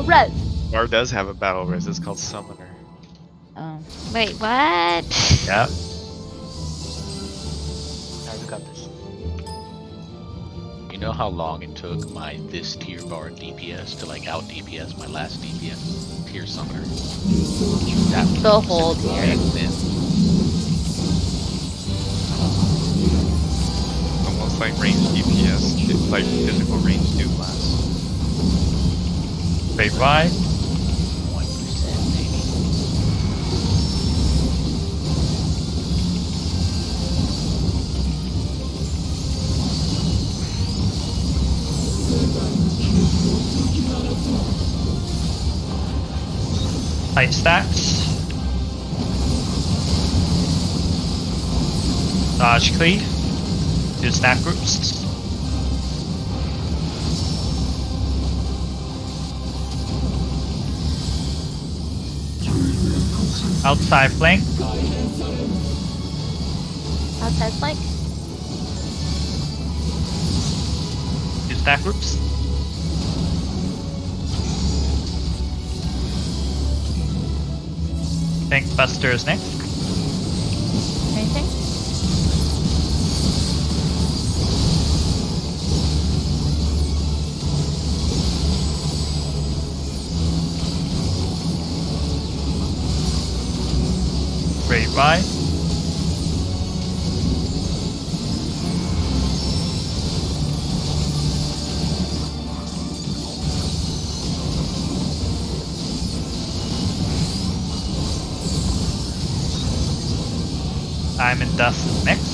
battle res. Bar does have a battle res. It's called Summoner. Oh. Wait, what? Yeah. Alright, we got this. You know how long it took my this tier bar DPS to like out DPS my last DPS tier summoner? That The whole tier. back then. Almost like range DPS, like physical range do last. Wait, why? 1% maybe. Light stacks. Large cleave. 2 stack groups. Outside flank. Outside flank. 2 stack groups. Flank buster is next. Anything? Great ride. Time and dust is next.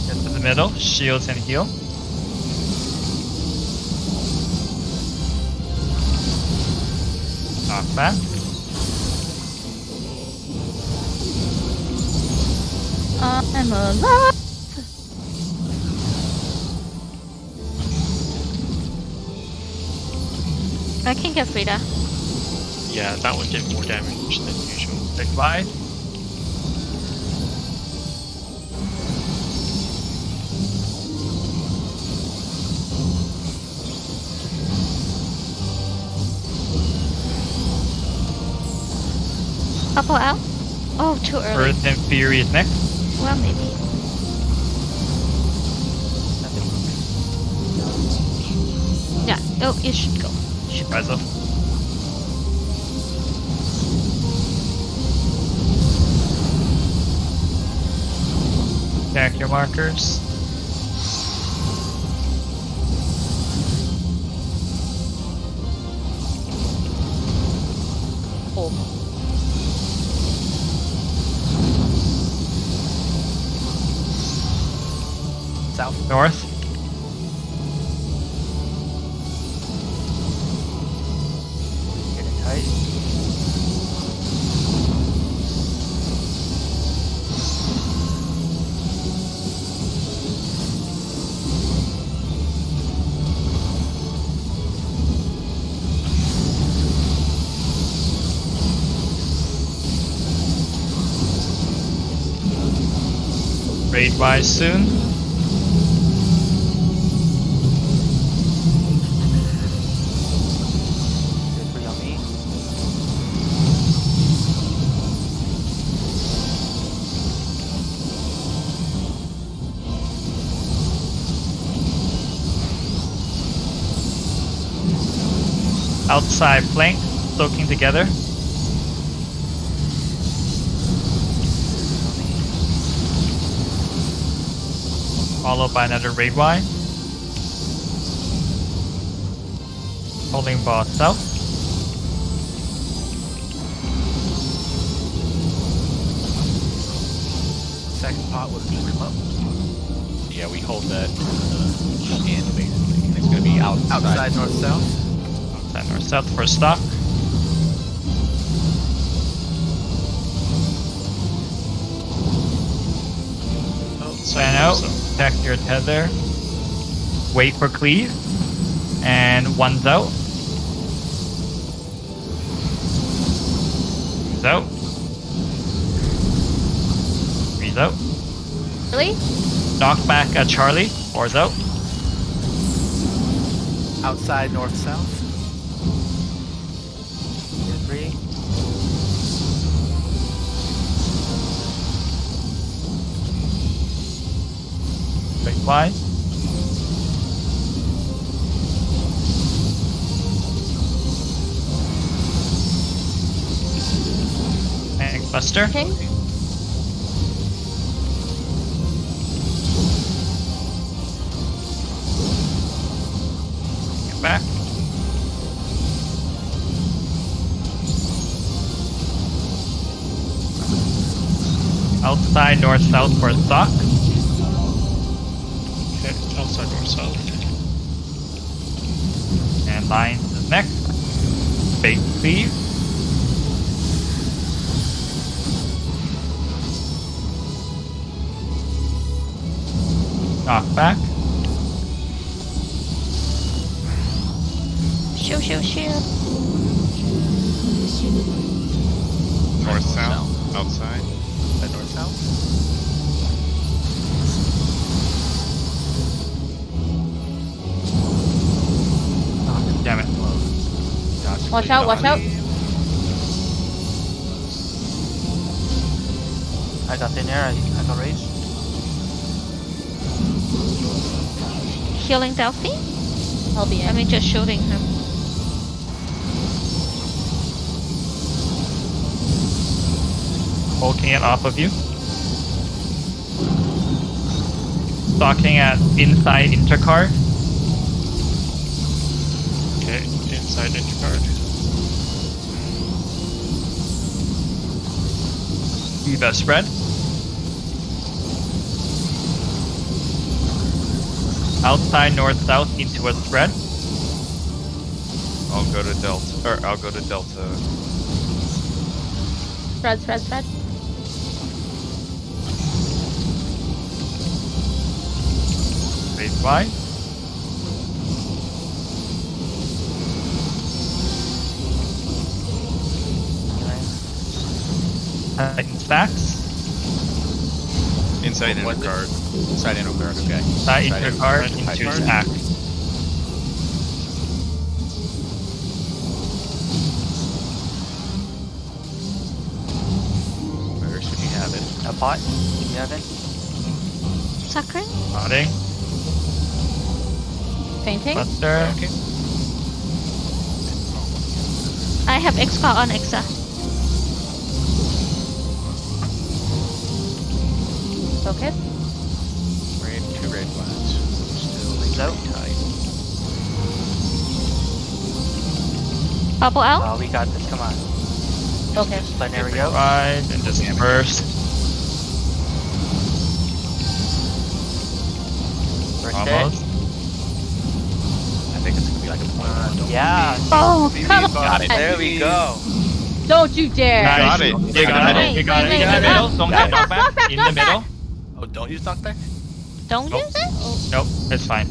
Into the middle, shields and heal. Knock back. I'm alive. I can get Frida. Yeah, that one did more damage than usual. Big ride. Couple out. Oh, too early. Earth and Fury is next. Well, maybe. Yeah. Oh, it should go. Should go. Rise up. Check your markers. Oh. South. North. Get it tight. Raid wise soon. Good for me. Outside flank, soaking together. Followed by another raid wide. Holding ball south. Second pot would be come up. Yeah, we hold that end basically. And it's gonna be outside north south. Outside north south for stock. Fan out. Check your tether. Wait for cleave. And one's out. He's out. He's out. Really? Knock back at Charlie. Four's out. Outside, north, south. 3. Straight wide. And Buster. Okay. Get back. Outside, north, south for stock. Okay, outside north south. And lines is next. Bait cleave. Knock back. Shoot, shoot, shoot. North, south, outside. Outside, north, south. Oh, damn it. Watch out, watch out. I got in there, I got raised. Healing Delphi? I mean, just shooting him. Poking it off of you. Stalking at inside intercard. Okay, inside intercard. Eva spread. Outside north south into a spread. I'll go to Delta, or I'll go to Delta. Spread, spread, spread. Straight wide. Titan stacks. Inside What is it? intercard. Inside intercard, okay. Inside Inside intercard intercard. into stack. Where should you have it? A pot? You have it? Sucker? Nodding. Fainting? Buster. Okay. I have X-Car on Exa. Focus. Red, 2 red lines. Still Nope. tight. Bubble out? Oh, we got this, come on. Okay. But there we go. Wide and just burst. First Almost. I think it's gonna be like a point. Yeah. Oh, come on! Got it. There we go. Don't you dare! Nice. got it. You got it. You got it. In the middle. Don't get knocked back. In the middle. Oh, don't use knockback? Don't Nope. use it? Nope. It's fine.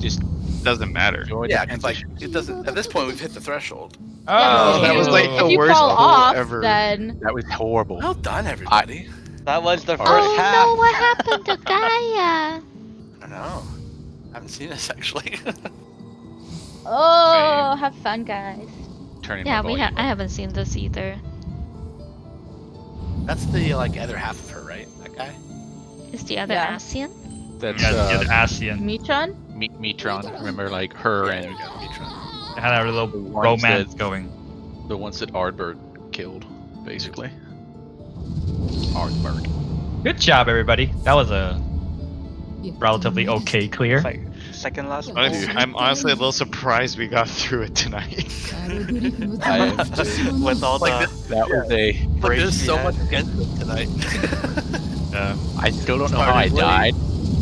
Just Doesn't matter. enjoy Yeah, the because like transition. it doesn't. At this point, we've hit the threshold. Oh, that was like the If you worst fall pull off, ever. then... That was horrible. Well done, everybody. That was the first Oh half. no, what happened to Gaia? I don't know. I haven't seen this actually. Oh, have fun, guys. Turning Yeah, my I volume up. haven't seen this either. That's the like other half of her, right? That guy. Is the other Yeah. ASEAN? That's yeah, the ASEAN. Mitron? Metron. Remember, like her Yeah, and there we go. Mitron. They had a little ones romance that- going. the ones that Ardberg killed, basically. Ardberg. Good job, everybody. That was a relatively okay clear. Like, second last. I'm honestly a little surprised we got through it tonight. I am too. With all Like the That was a. But breaks there's we so had. much against it tonight. I still don't know how I died.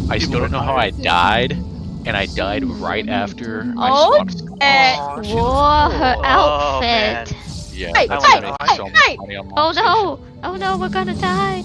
I still don't know how I died, and I died right after I Oh, swapped. Oh, she's Whoa, her cool. Oh, outfit. man. Yeah, Hey, that hey, was gonna be so much hey. money on Oh Monster. no! Oh no, we're gonna die!